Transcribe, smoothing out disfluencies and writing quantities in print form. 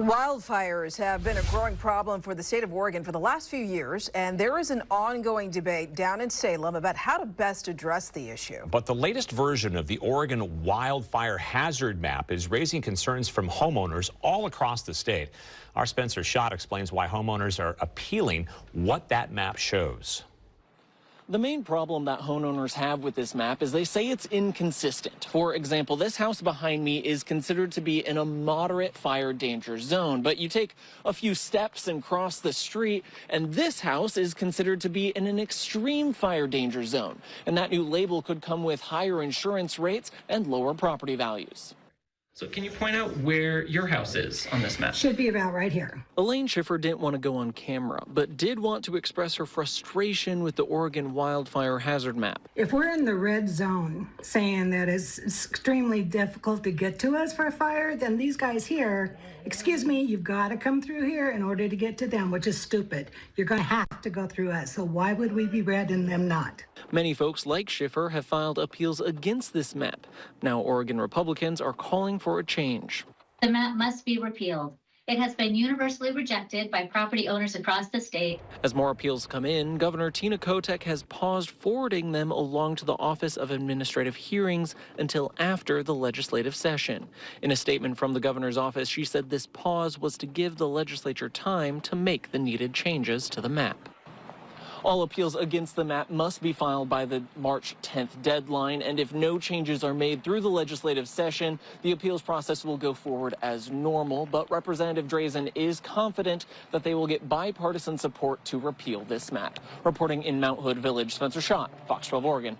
Wildfires have been a growing problem for the state of Oregon for the last few years, and there is an ongoing debate down in Salem about how to best address the issue. But the latest version of the Oregon wildfire hazard map is raising concerns from homeowners all across the state. Our Spencer Schott explains why homeowners are appealing what that map shows. The main problem that homeowners have with this map is they say it's inconsistent. For example, this house behind me is considered to be in a moderate fire danger zone, but you take a few steps and cross the street, and this house is considered to be in an extreme fire danger zone. And that new label could come with higher insurance rates and lower property values. So can you point out where your house is on this map? Should be about right here. Elaine Schiffer didn't want to go on camera, but did want to express her frustration with the Oregon wildfire hazard map. If we're in the red zone saying that it's extremely difficult to get to us for a fire, then these guys here, excuse me, you've got to come through here in order to get to them, which is stupid. You're going to have to go through us. So why would we be red and them not? Many folks like Schiffer have filed appeals against this map. Now Oregon Republicans are calling for a change. The map must be repealed. It has been universally rejected by property owners across the state. As more appeals come in, Governor Tina Kotek has paused forwarding them along to the Office of Administrative Hearings until after the legislative session. In a statement from the governor's office, she said this pause was to give the legislature time to make the needed changes to the map. All appeals against the map must be filed by the March 10th deadline, and if no changes are made through the legislative session, the appeals process will go forward as normal. But Representative Drazen is confident that they will get bipartisan support to repeal this map. Reporting in Mount Hood Village, Spencer Schott, Fox 12 Oregon.